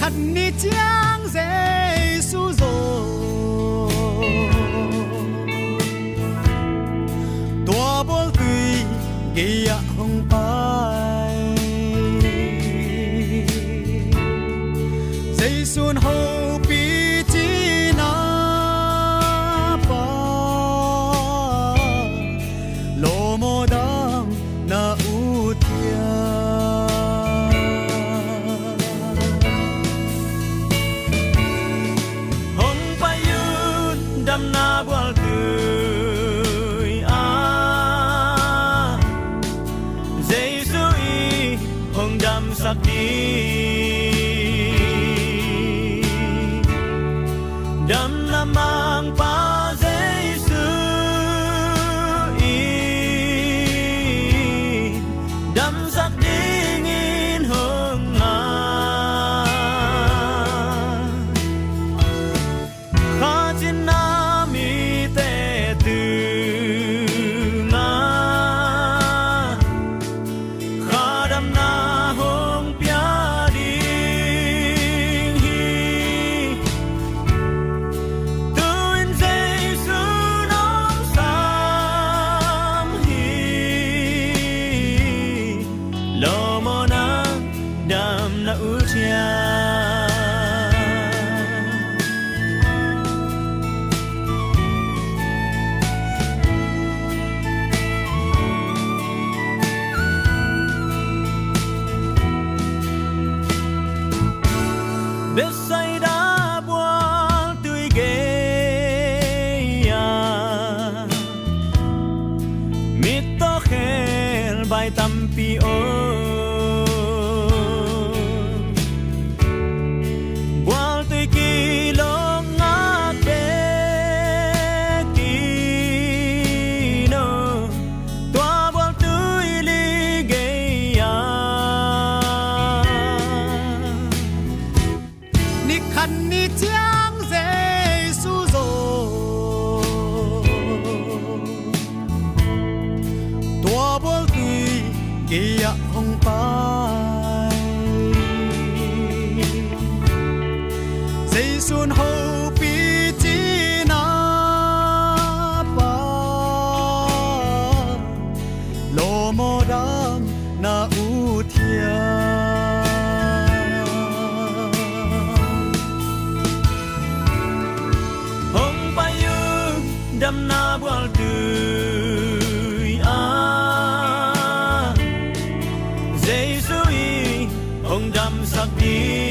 khát ni chiang Giêsu rồi tua bol tùy kia hồng bay Giêsu hậu bi chi na pa lo mo dang na u thia đam na bual tươi Giêsu y hồng đam sắc đi đam na mang pa Giêsu y đam sắc đi nghìn hồng kha trên na đam na u chia biết say đã buông tươi ghê mít to khen bài tâm pi ô khăn ni chiang Giêsu rồi tua bol tùy kia hồng bay Giêsu hậu bi chi na pa lo mo dam na u thia đam na bual tươi Giêsu y hồng đam sắc đi